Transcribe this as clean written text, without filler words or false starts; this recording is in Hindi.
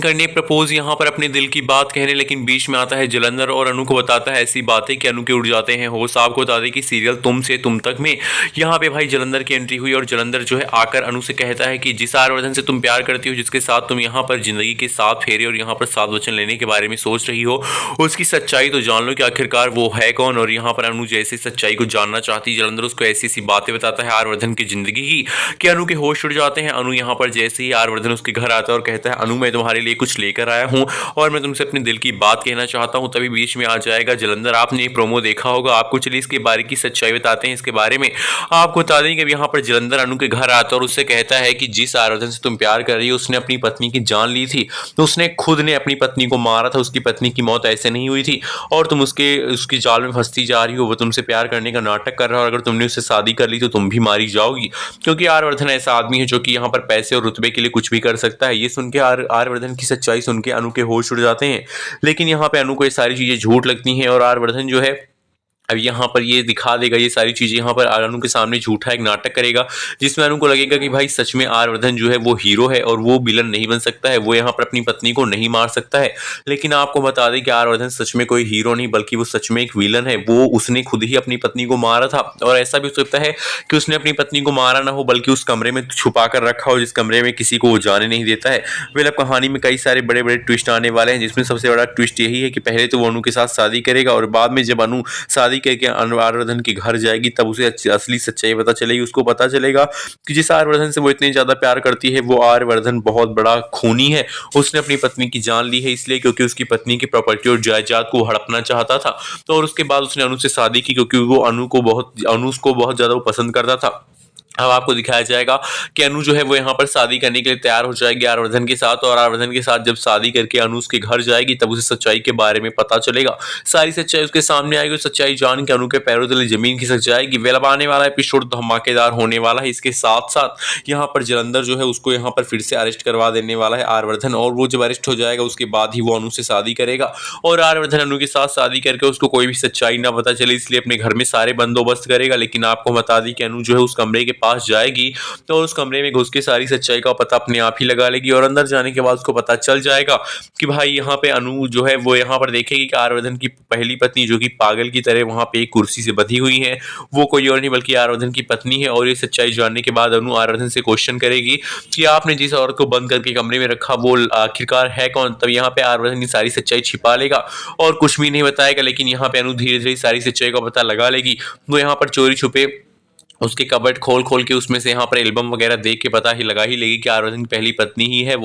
करने प्रपोज यहाँ पर अपने दिल की बात कहने, लेकिन बीच में आता है जलंधर और अनु को बताता है ऐसी बातें कि अनु के उड़ जाते हैं होश। आपको बता दें कि सीरियल तुम से तुम तक में यहाँ पे भाई जलंधर की एंट्री हुई और जलंधर जो है आकर अनु से कहता है कि जिस आर्यवर्धन से तुम प्यार करती हो, जिसके साथ तुम यहाँ पर जिंदगी के 7 फेरे और यहाँ पर 7 वचन लेने के बारे में सोच रही हो, उसकी सच्चाई तो जान लो कि आखिरकार वो है कौन। और यहाँ पर अनु जैसे सच्चाई को जानना चाहती, जलंधर उसको ऐसी ऐसी बातें बताता है आर्यवर्धन की जिंदगी की कि अनु के होश उड़ जाते हैं। अनु यहाँ पर जैसे ही आर्यवर्धन उसके घर आता है और कहता है अनु मैं तुम्हारे लिए कुछ लेकर आया हूं और मैं तुमसे अपने दिल की बात कहना चाहता हूं, तभी बीच में आ जाएगा जलंधर। आपने ये प्रोमो देखा होगा, आपको चलिए इसके बारे की सच्चाई बताते हैं। इसके बारे में आपको बता दें कि यहाँ पर जलंधर अनु के घर आता है और उससे कहता है कि जिस आर्यवर्धन से तुम प्यार कर रही हो उसने अपनी पत्नी की जान ली थी, तो उसने खुद ने अपनी पत्नी को मारा था। उसकी पत्नी की मौत ऐसे नहीं हुई थी और तुम उसकी जाल में फंसती जा रही हो। वो तुमसे प्यार करने का नाटक कर रहा है और अगर तुमने उससे शादी कर ली तो तुम भी मारी जाओगी, क्योंकि आर्यवर्धन ऐसा आदमी है जो कि यहाँ पर पैसे और रुतबे के लिए कुछ भी कर सकता है। ये सुन के आर्यवर्धन की सच्चाई सुन के अनु के होश उड़ जाते हैं। लेकिन यहाँ पे अनु को ये सारी चीजें झूठ लगती हैं और आर्यवर्धन जो है अब यहाँ पर ये दिखा देगा ये सारी चीजें, यहाँ पर अनु के सामने झूठा एक नाटक करेगा जिसमें अनु को लगेगा कि भाई सच में आर्यवर्धन जो है वो हीरो है और वो विलन नहीं बन सकता है, वो यहाँ पर अपनी पत्नी को नहीं मार सकता है। लेकिन आपको बता दें कि आर्यवर्धन सच में कोई हीरो नहीं बल्कि वो सच में एक विलन है। वो उसने खुद ही अपनी पत्नी को मारा था और ऐसा भी हो सकता है कि उसने अपनी पत्नी को मारा ना हो बल्कि उस कमरे में छुपा कर रखा हो जिस कमरे में किसी को वो जाने नहीं देता है। वेल अब कहानी में कई सारे बड़े बड़े ट्विस्ट आने वाले हैं, जिसमें सबसे बड़ा ट्विस्ट यही है कि पहले तो वो अनु के साथ शादी करेगा और बाद में जब अनु शादी करके आर्यवर्धन के घर जाएगी तब उसे असली सच्चाई पता चलेगी। उसको पता चलेगा कि जिस आर्यवर्धन से वो इतनी ज्यादा प्यार करती है वो आर्यवर्धन बहुत बड़ा खूनी है। उसने अपनी पत्नी की जान ली है इसलिए क्योंकि उसकी पत्नी की प्रॉपर्टी और जायदाद को हड़पना चाहता था। तो और उसके बाद उसने अनु से शादी की क्योंकि वो अनु को बहुत ज्यादा वो पसंद करता था। अब आपको दिखाया जाएगा कि अनु जो है वो यहाँ पर शादी करने के लिए तैयार हो जाएगी आर्यवर्धन के साथ, और आर्यवर्धन के साथ जब शादी करके अनु उसके घर जाएगी तब उसे सच्चाई के बारे में पता चलेगा। सारी सच्चाई उसके सामने आएगी। सच्चाई जान के अनु के पैरों तले जमीन खिसक जाएगी। वेल अब आने वाला एपिसोड धमाकेदार होने वाला है। इसके साथ साथ यहाँ पर जलंधर जो है उसको यहाँ पर फिर से अरेस्ट करवा देने वाला है आर्यवर्धन, और वो जब अरेस्ट हो जाएगा उसके बाद ही वो अनु से शादी करेगा और आर्यवर्धन अनु के साथ शादी करके उसको कोई भी सच्चाई ना पता चले इसलिए अपने घर में सारे बंदोबस्त करेगा। लेकिन आपको बता दी कि अनु जो है उस कमरे के पास जाएगी तो उस कमरे में घुस के सारी सच्चाई का पता अपने आप ही लगा लेगी और अंदर जाने के बाद उसको पता चल जाएगा कि भाई यहाँ पे अनु जो है वो यहाँ पर देखेगी कि आर्यवर्धन की पहली पत्नी जो कि पागल की तरह वहां पे एक कुर्सी से बंधी हुई है वो कोई और नहीं बल्कि आर्यवर्धन की पत्नी है। और ये सच्चाई जानने के बाद अनु आर्यवर्धन से क्वेश्चन करेगी कि आपने जिस औरत को बंद करके कमरे में रखा वो आखिरकार है कौन। तब यहाँ पे आर्यवर्धन की सारी सच्चाई छिपा लेगा और कुछ भी नहीं बताएगा। लेकिन यहाँ पे अनु धीरे धीरे सारी सच्चाई का पता लगा लेगी। वो यहाँ पर चोरी छुपे उसके कबर्ड खोल खोल के उसमें से यहाँ पर एल्बम वगैरह देख के पता ही लगा ही लेगी कि आर्यवर्धन की पहली पत्नी ही है वो।